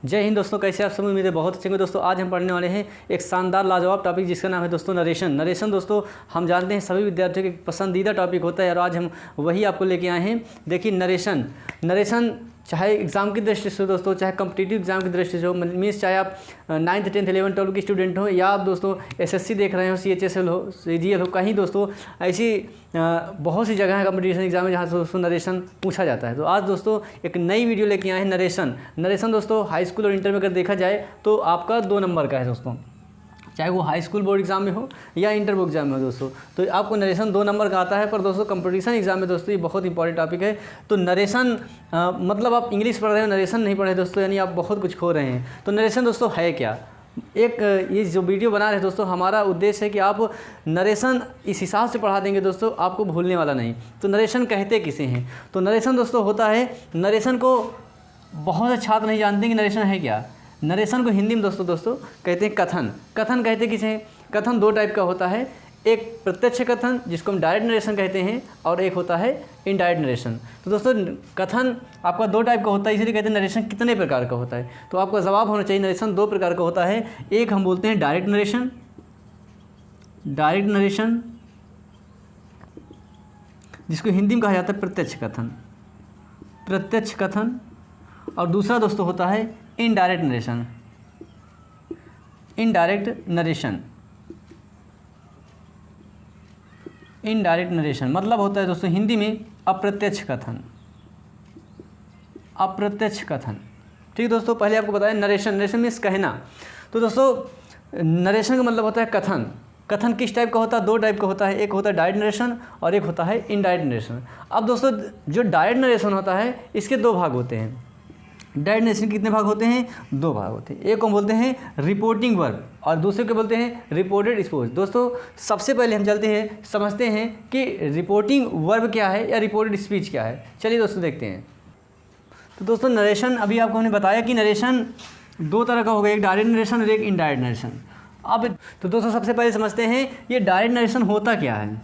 जय हिंद दोस्तों, कैसे आप सब? उम्मीद है बहुत अच्छे होंगे। दोस्तों आज हम पढ़ने वाले हैं एक शानदार लाजवाब टॉपिक जिसका नाम है दोस्तों नरेशन। दोस्तों हम जानते हैं सभी विद्यार्थियों के पसंदीदा टॉपिक होता है और आज हम वही आपको लेके आए हैं। देखिए नरेशन चाहे एग्ज़ाम की दृष्टि से दोस्तों, चाहे कॉम्पिटिटिव एग्जाम की दृष्टि से हो, मीन्स चाहे आप 9th 10th 11th 12 के स्टूडेंट हो या आप दोस्तों SSC देख रहे हो, CHSL हो, CGL हो, कहीं दोस्तों ऐसी बहुत सी जगह है कॉम्पिटिशन एग्जाम में जहाँ से दोस्तों नरेशन पूछा जाता है। तो आज दोस्तों एक नई वीडियो लेके आए हैं नरेशन दोस्तों हाई स्कूल और इंटर में अगर देखा जाए तो आपका 2 नंबर का है दोस्तों, चाहे वो हाई स्कूल बोर्ड एग्जाम में हो या इंटर बोर्ड एग्जाम में हो दोस्तों। तो आपको नरेशन 2 नंबर का आता है, पर दोस्तों कंपटीशन एग्जाम में दोस्तों ये बहुत इंपॉर्टेंट टॉपिक है। तो नरेशन मतलब आप इंग्लिश पढ़ रहे हो, नरेशन नहीं पढ़े दोस्तों, यानी आप बहुत कुछ खो रहे हैं। तो नरेशन दोस्तों है क्या? ये जो वीडियो बना रहे हैं दोस्तों, हमारा उद्देश्य है कि आप नरेशन इस हिसाब से पढ़ा देंगे दोस्तों, आपको भूलने वाला नहीं। तो नरेशन कहते किसे हैं? तो नरेशन दोस्तों होता है, नरेशन को बहुत से छात्र नहीं जानते कि नरेशन है क्या। नरेशन को हिंदी में दोस्तों कहते हैं कथन कहते किसे हैं? कथन 2 टाइप का होता है, एक प्रत्यक्ष कथन जिसको हम डायरेक्ट नरेशन कहते हैं और एक होता है इनडायरेक्ट नरेशन। तो दोस्तों कथन आपका 2 टाइप का होता है, इसलिए कहते हैं नरेशन कितने प्रकार का होता है। तो आपका जवाब होना चाहिए नरेशन 2 प्रकार का होता है। एक हम बोलते हैं डायरेक्ट नरेशन जिसको हिंदी में कहा जाता है प्रत्यक्ष कथन, और दूसरा दोस्तों होता है इनडायरेक्ट नरेशन मतलब होता है दोस्तों हिंदी में अप्रत्यक्ष कथन। ठीक है दोस्तों, पहले आपको बताया नरेशन मीन्स कहना। तो दोस्तों नरेशन का मतलब होता है कथन किस टाइप का होता है? 2 टाइप का होता है, एक होता है डायरेक्ट नरेशन और एक होता है इनडायरेक्ट नरेशन। अब दोस्तों जो डायरेक्ट नरेशन होता है इसके 2 भाग होते हैं। डायरेक्ट नरेशन के कितने भाग होते हैं? 2 भाग होते हैं। एक को बोलते हैं रिपोर्टिंग वर्ब और दूसरे को बोलते हैं रिपोर्टेड स्पीच। दोस्तों सबसे पहले हम समझते हैं कि रिपोर्टिंग वर्ब क्या है या रिपोर्टेड स्पीच क्या है। चलिए दोस्तों देखते हैं। तो दोस्तों नरेशन अभी आपको हमने बताया कि नरेशन 2 तरह का होगा, एक डायरेक्ट नरेशन और एक इनडायरेक्ट नरेशन। अब तो दोस्तों सबसे पहले समझते हैं ये डायरेक्ट नरेशन होता क्या है।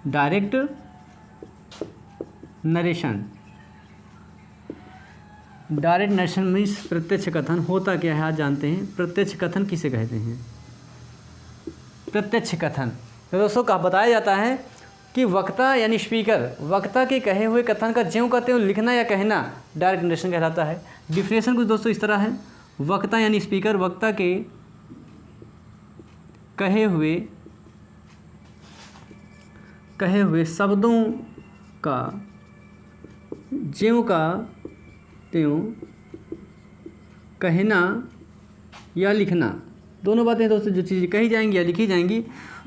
डायरेक्ट नरेशन मीन्स प्रत्यक्ष कथन होता क्या है, आज जानते हैं। प्रत्यक्ष कथन किसे कहते हैं? प्रत्यक्ष कथन तो दोस्तों का बताया जाता है कि वक्ता यानी स्पीकर वक्ता के कहे हुए कथन का ज्यों का त्यों लिखना या कहना डायरेक्ट नरेशन कहलाता है। डिफिनेशन कुछ दोस्तों इस तरह है, वक्ता यानी स्पीकर वक्ता के कहे हुए शब्दों का ज्यों का त्यों कहना या लिखना, दोनों बातें दोस्तों जो चीज़ें कही जाएंगी या लिखी जाएंगी,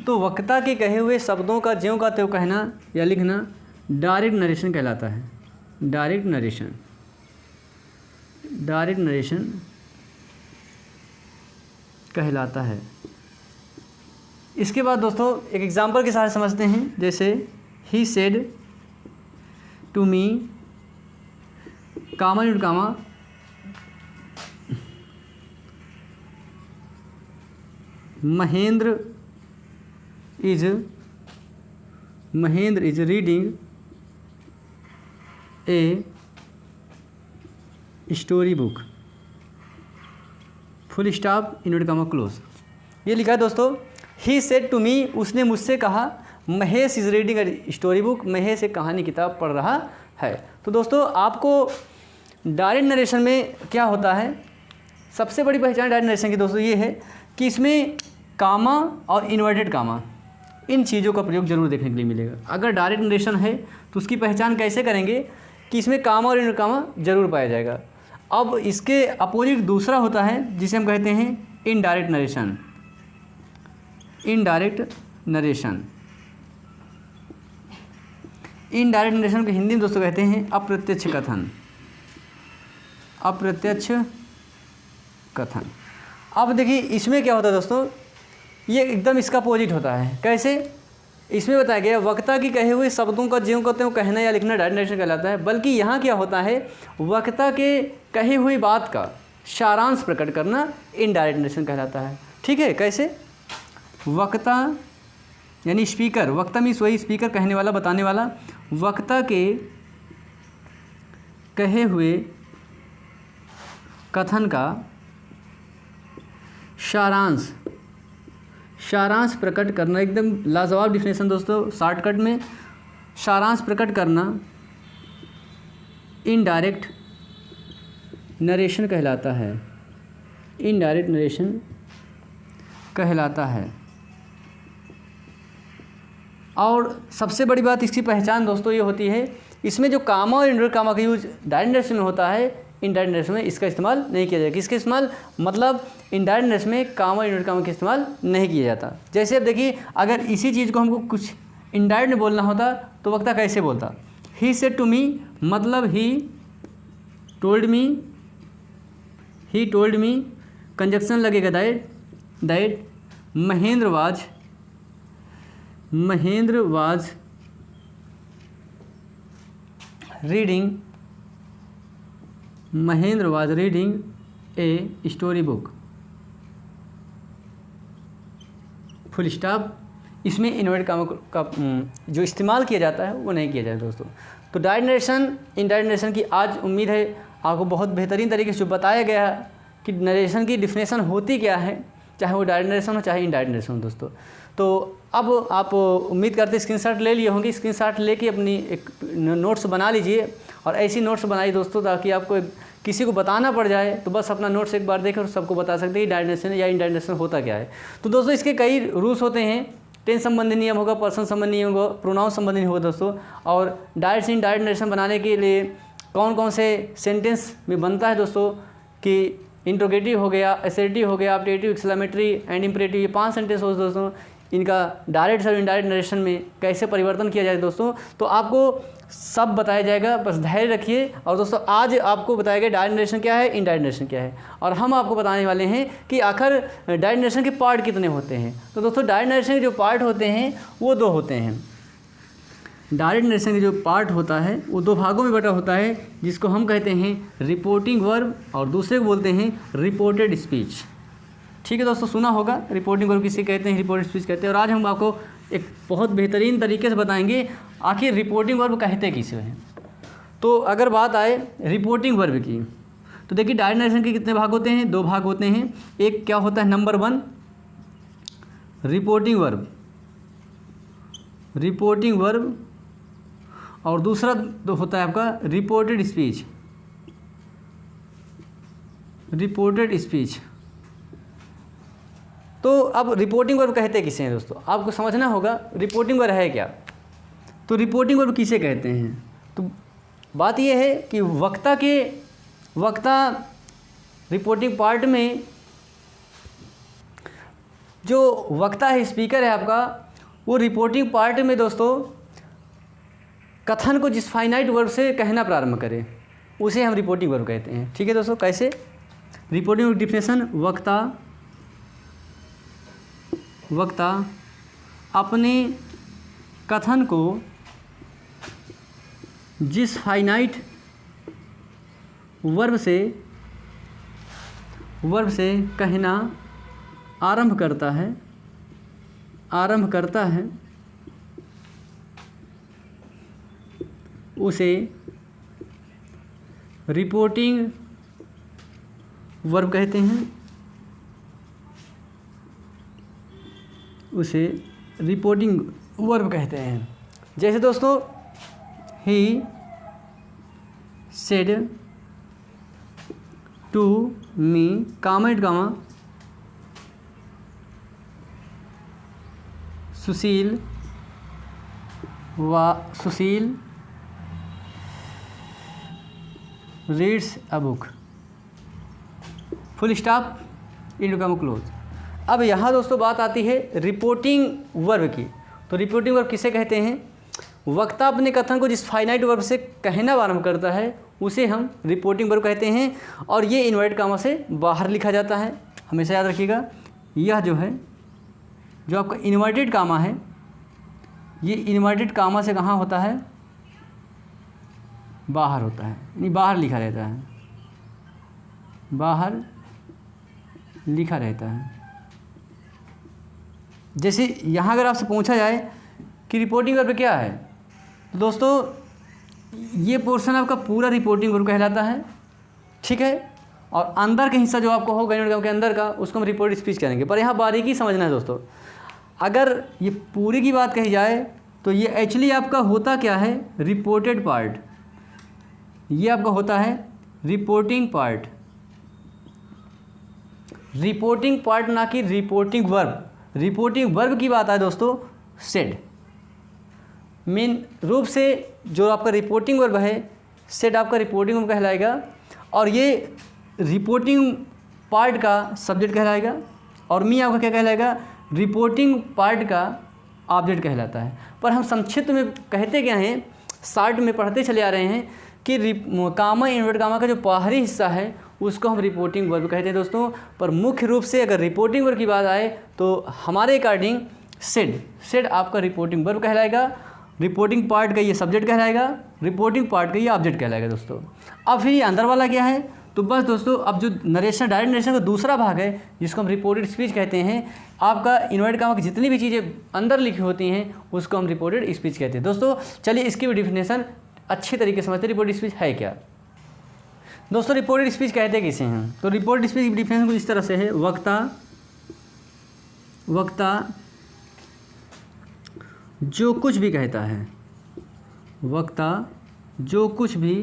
तो वक्ता के कहे हुए शब्दों का ज्यों का त्यों कहना या लिखना डायरेक्ट नरेशन कहलाता है। डायरेक्ट नरेशन कहलाता है। इसके बाद दोस्तों एक एग्जाम्पल के साथ समझते हैं, जैसे he said to me comma Mahendra is reading a story book full stop inverted comma close. ये लिखा है दोस्तों, ही सेड टू मी उसने मुझसे कहा, Mahesh is reading a story book Mahesh एक कहानी किताब पढ़ रहा है। तो दोस्तों आपको डायरेक्ट नरेशन में क्या होता है, सबसे बड़ी पहचान डायरेक्ट नरेशन की दोस्तों ये है कि इसमें कामा और इन्वर्टेड कामा इन चीज़ों का प्रयोग जरूर देखने के लिए मिलेगा। अगर डायरेक्ट नरेशन है तो उसकी पहचान कैसे करेंगे कि इसमें कामा और इन्वर्टेड कामा जरूर पाया जाएगा। अब इसके अपोजिट दूसरा होता है जिसे हम कहते हैं इनडायरेक्ट नरेशन। इनडायरेक्ट नरेशन को हिंदी में दोस्तों कहते हैं अप्रत्यक्ष कथन। अब देखिए इसमें क्या होता है दोस्तों, ये एकदम इसका अपोजिट होता है। कैसे? इसमें बताया गया वक्ता की कहे हुए शब्दों का ज्यों का त्यों कहना या लिखना डायरेक्ट नरेशन कहलाता है, बल्कि यहाँ क्या होता है वक्ता के कही हुई बात का सारांश प्रकट करना इनडायरेक्ट नरेशन कहलाता है। ठीक है, कैसे? वक्ता यानी स्पीकर, वक्ता मीन्स वही स्पीकर कहने वाला बताने वाला, वक्ता के कहे हुए कथन का सारांश प्रकट करना, एकदम लाजवाब डिफिनेशन दोस्तों, शॉर्टकट में सारांश प्रकट करना इनडायरेक्ट नरेशन कहलाता है, इनडायरेक्ट नरेशन कहलाता है। और सबसे बड़ी बात इसकी पहचान दोस्तों ये होती है, इसमें जो कामा और इनवर्ट कामा का यूज डायरेक्ट नरेशन में होता है, इनडायरेक्ट नरेशन में इसका इस्तेमाल नहीं किया जाएगा। किसका इस्तेमाल, मतलब इनडायरेक्ट नरेशन में कामा और इनवर्ट कामा का इस्तेमाल नहीं किया जाता। जैसे अब देखिए, अगर इसी चीज़ को हमको कुछ इनडायरेक्ट में बोलना होता तो वक्ता कैसे बोलता, ही सेड टू मी, मतलब ही टोल्ड मी, कंजक्शन लगेगा that Mahendra was reading a story book, full stop. इसमें इनवर्ट कामा का जो इस्तेमाल किया जाता है वो नहीं किया जाता दोस्तों। तो डायरेक्ट नरेशन, इनडायरेक्ट नरेशन की आज उम्मीद है आपको बहुत बेहतरीन तरीके से बताया गया है कि नरेशन की डिफिनेशन होती क्या है, चाहे वो डायरेक्ट नरेशन हो चाहे इनडायरेक्ट नरेशन हो दोस्तों। तो अब आप उम्मीद करते स्क्रीनशॉट ले लिए होंगे, स्क्रीनशॉट लेके अपनी एक नोट्स बना लीजिए और ऐसी नोट्स बनाइए दोस्तों, ताकि आपको किसी को बताना पड़ जाए तो बस अपना नोट्स एक बार देखें और सबको बता सकते हैं कि डायरेक्ट नरेशन या इनडायरेक्ट नरेशन होता क्या है। तो दोस्तों इसके कई रूल्स होते हैं, टेंस संबंधी नियम होगा, पर्सन संबंधी नियम होगा, प्रोनाउन संबंधी होगा दोस्तों। और डायरेक्ट से इनडायरेक्ट नरेशन बनाने के लिए कौन कौन से सेंटेंस में बनता है दोस्तों, कि इंट्रोगेटिव हो गया, असर्टिव हो गया, अपडेटिव, एक्सक्लेमेटरी एंड इंपरेटिव, ये 5 सेंटेंस हो दोस्तों। इनका डायरेक्ट और इनडायरेक्ट नरेशन में कैसे परिवर्तन किया जाए दोस्तों, तो आपको सब बताया जाएगा, बस धैर्य रखिए। और दोस्तों आज आपको बताया गया डायरेक्ट नरेशन क्या है, इनडायरेक्ट नरेशन क्या है, और हम आपको बताने वाले हैं कि आखिर डायरेक्ट नरेशन के पार्ट कितने होते हैं। तो दोस्तों डायरेक्ट नरेशन के जो पार्ट होते हैं वो 2 होते हैं। डायरेक्ट नरेशन के जो पार्ट होता है वो 2 भागों में बटा होता है, जिसको हम कहते हैं रिपोर्टिंग वर्ब और दूसरे को बोलते हैं रिपोर्टेड स्पीच। ठीक है दोस्तों, सुना होगा रिपोर्टिंग वर्ब किसे कहते हैं, रिपोर्टेड स्पीच कहते हैं। और आज हम आपको एक बहुत बेहतरीन तरीके से बताएंगे आखिर रिपोर्टिंग वर्ब कहते किसे हैं। तो अगर बात आए रिपोर्टिंग वर्ब की, तो देखिए डायरेक्ट नरेशन के कितने भाग होते हैं, 2 भाग होते हैं। एक क्या होता है, नंबर 1 रिपोर्टिंग वर्ब, और दूसरा होता है आपका रिपोर्टेड स्पीच। तो अब रिपोर्टिंग वर्ब कहते किसे हैं दोस्तों, आपको समझना होगा रिपोर्टिंग वर्ब है क्या। तो रिपोर्टिंग वर्ब किसे कहते हैं, तो बात यह है कि वक्ता रिपोर्टिंग पार्ट में जो वक्ता है, स्पीकर है आपका, वो रिपोर्टिंग पार्ट में दोस्तों कथन को जिस फाइनाइट वर्ब से कहना प्रारंभ करे उसे हम रिपोर्टिंग वर्ब कहते हैं। ठीक है दोस्तों, कैसे, रिपोर्टिंग वर्ब डिफिनेशन, वक्ता अपने कथन को जिस फाइनाइट वर्ब से कहना आरंभ करता है उसे रिपोर्टिंग वर्ब कहते हैं, उसे रिपोर्टिंग वर्ब कहते हैं। जैसे दोस्तों he said to me, comma and comma, Sushil reads a book, full stop, into comma close. अब यहाँ दोस्तों बात आती है रिपोर्टिंग वर्ब की। तो रिपोर्टिंग वर्ब किसे कहते हैं, वक्ता अपने कथन को जिस फाइनाइट वर्ब से कहना आरंभ करता है उसे हम रिपोर्टिंग वर्ब कहते हैं। और ये इन्वर्टेड कामा से बाहर लिखा जाता है, हमेशा याद रखिएगा। यह जो है, जो आपका इन्वर्टेड कामा है, ये इन्वर्टेड कामा से कहाँ होता है, बाहर होता है, यानी बाहर लिखा रहता है, बाहर लिखा रहता है। जैसे यहाँ अगर आपसे पूछा जाए कि रिपोर्टिंग वर्ब क्या है, तो दोस्तों ये पोर्शन आपका पूरा रिपोर्टिंग वर्ब कहलाता है। ठीक है, और अंदर का हिस्सा जो आपको होगा इनवर्ट कामा के अंदर का, उसको हम रिपोर्टेड स्पीच करेंगे। पर यहाँ बारीकी समझना है दोस्तों, अगर ये पूरी की बात कही जाए तो ये एक्चुअली आपका होता क्या है, रिपोर्टेड पार्ट। ये आपका होता है रिपोर्टिंग पार्ट, रिपोर्टिंग पार्ट ना कि रिपोर्टिंग वर्ब। रिपोर्टिंग वर्ब की बात है दोस्तों सेड। मेन रूप से जो आपका रिपोर्टिंग वर्ब है सेड आपका रिपोर्टिंग वर्ब कहलाएगा, और ये रिपोर्टिंग पार्ट का सब्जेक्ट कहलाएगा, और मी आपका क्या कहलाएगा, रिपोर्टिंग पार्ट का ऑब्जेक्ट कहलाता है। पर हम संक्षिप्त में कहते क्या हैं, शार्ट में पढ़ते चले आ रहे हैं कि कामा इन्वर्ट कामा का जो बाहरी हिस्सा है उसको हम रिपोर्टिंग वर्ब कहते हैं दोस्तों। पर मुख्य रूप से अगर रिपोर्टिंग वर्ब की बात आए तो हमारे अकॉर्डिंग सेड आपका रिपोर्टिंग वर्ब कहलाएगा, रिपोर्टिंग पार्ट का ये सब्जेक्ट कहलाएगा, रिपोर्टिंग पार्ट का ये ऑब्जेक्ट कहलाएगा दोस्तों। अब फिर ये अंदर वाला क्या है, तो बस दोस्तों अब जो नरेशन, डायरेक्ट नरेशन का दूसरा भाग है जिसको हम रिपोर्टेड स्पीच कहते हैं, आपका इन्वर्ट कामा की जितनी भी चीज़ें अंदर लिखी होती हैं उसको हम रिपोर्टेड स्पीच कहते हैं दोस्तों। चलिए इसकी भी डिफिनेशन अच्छी तरीके से समझते हैं, रिपोर्टेड स्पीच है क्या। दोस्तों रिपोर्टेड स्पीच कहते किसे हैं, तो रिपोर्टेड स्पीच की डिफिनेशन कुछ इस तरह से है, वक्ता जो कुछ भी कहता है, वक्ता जो कुछ भी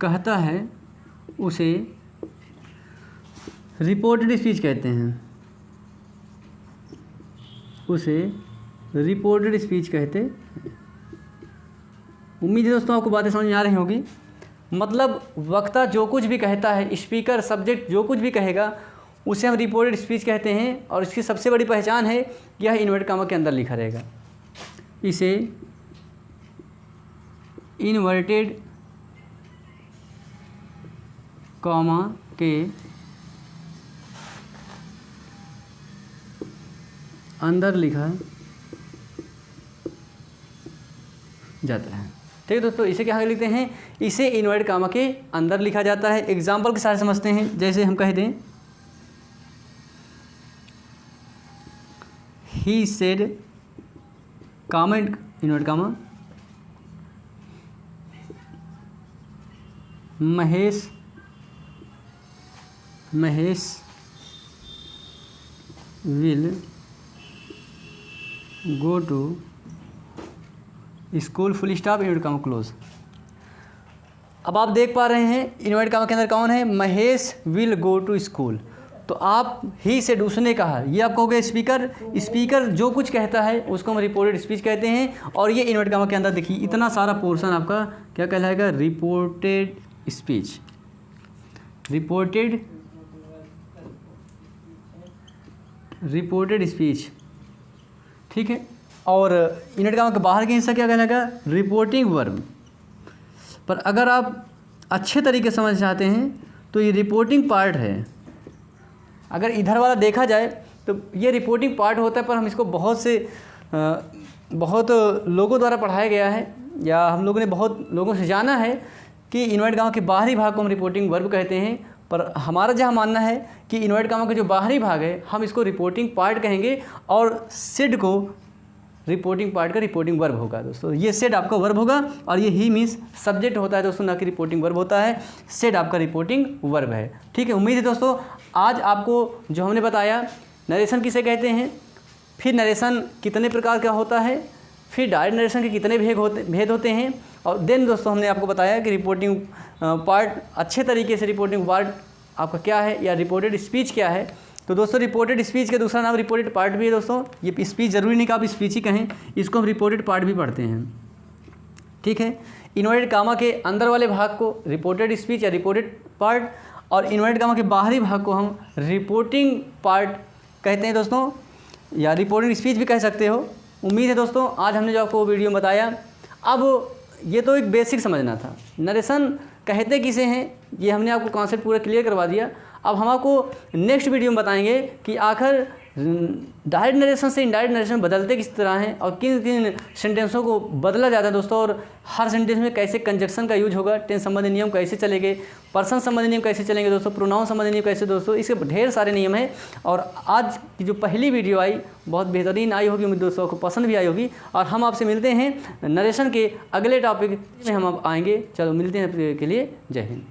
कहता है उसे रिपोर्टेड स्पीच कहते हैं, उसे रिपोर्टेड स्पीच कहते। उम्मीद है दोस्तों आपको बातें समझ में आ रही होगी। मतलब वक्ता जो कुछ भी कहता है, स्पीकर सब्जेक्ट जो कुछ भी कहेगा उसे हम रिपोर्टेड स्पीच कहते हैं, और इसकी सबसे बड़ी पहचान है यह इन्वर्ट कामा के अंदर लिखा रहेगा। इसे इन्वर्टेड कामा के अंदर लिखा जाता है। ठीक है दोस्तों, इसे क्या लिखते हैं, इसे इन्वर्ट कामा के अंदर लिखा जाता है। एग्जाम्पल के साथ समझते हैं, जैसे हम कह दें he said comma invert comma Mahesh will go to school full stop invert comma close. अब आप देख पा रहे हैं इन्वर्ट कामा के अंदर कौन है, Mahesh will go to school. तो आप ही से उसने कहा, ये आपको हो गया स्पीकर जो कुछ कहता है उसको हम रिपोर्टेड स्पीच कहते हैं। और ये इन्वर्ट कामा के अंदर देखिए इतना सारा पोर्शन आपका क्या कहलाएगा, रिपोर्टेड स्पीच, रिपोर्टेड स्पीच। ठीक है, और इन्वर्ट कामा के बाहर का हिस्सा क्या कहलाएगा, रिपोर्टिंग वर्ब। पर अगर आप अच्छे तरीके से समझ चाहते हैं तो ये रिपोर्टिंग पार्ट है। अगर इधर वाला देखा जाए तो ये रिपोर्टिंग पार्ट होता है, पर हम इसको बहुत लोगों द्वारा पढ़ाया गया है, या हम लोगों ने बहुत लोगों से जाना है कि इन्वर्ट कामा के बाहरी भाग को हम रिपोर्टिंग वर्ब कहते हैं। पर हमारा जहाँ मानना है कि इन्वर्ट कामा का जो बाहरी भाग है हम इसको रिपोर्टिंग पार्ट कहेंगे, और सेड को रिपोर्टिंग पार्ट का रिपोर्टिंग वर्ब होगा दोस्तों। ये सेड आपका वर्ब होगा, और ये ही मीन्स सब्जेक्ट होता है दोस्तों, ना कि रिपोर्टिंग वर्ब होता है। सेड आपका रिपोर्टिंग वर्ब है। ठीक है, उम्मीद है दोस्तों आज आपको जो हमने बताया नरेशन किसे कहते हैं, फिर नरेशन कितने प्रकार का होता है, फिर डायरेक्ट नरेशन के कितने भेद होते हैं, और देन दोस्तों हमने आपको बताया कि रिपोर्टिंग पार्ट अच्छे तरीके से रिपोर्टिंग पार्ट आपका क्या है, या रिपोर्टेड स्पीच क्या है। तो दोस्तों रिपोर्टेड स्पीच का दूसरा नाम रिपोर्टेड पार्ट भी है दोस्तों। ये स्पीच ज़रूरी नहीं कि आप स्पीच ही कहें, इसको हम रिपोर्टेड पार्ट भी पढ़ते हैं। ठीक है, इन्वर्टेड कामा के अंदर वाले भाग को रिपोर्टेड स्पीच या रिपोर्टेड पार्ट, और इन्वर्टेड कामा के बाहरी भाग को हम रिपोर्टिंग पार्ट कहते हैं दोस्तों, या रिपोर्टिंग स्पीच भी कह सकते हो। उम्मीद है दोस्तों आज हमने जो आपको वीडियो बताया, अब ये तो एक बेसिक समझना था, नरेशन कहते किसे हैं ये हमने आपको कॉन्सेप्ट पूरा क्लियर करवा दिया। अब हम आपको नेक्स्ट वीडियो में बताएंगे कि आखिर डायरेक्ट नरेशन से इनडायरेक्ट नरेशन बदलते किस तरह हैं, और किन किन सेंटेंसों को बदला जाता है दोस्तों, और हर सेंटेंस में कैसे कंजक्शन का यूज होगा, टेंस संबंधी नियम कैसे चलेंगे, पर्सन संबंधी नियम कैसे चलेंगे दोस्तों, प्रोनाउन संबंधी नियम कैसे दोस्तों, इसके ढेर सारे नियम हैं। और आज की जो पहली वीडियो आई बहुत बेहतरीन आई होगी, उम्मीद दोस्तों को पसंद भी आई होगी। और हम आपसे मिलते हैं नरेशन के अगले टॉपिक में, हम आप आएँगे। चलो मिलते हैं के लिए, जय हिंद।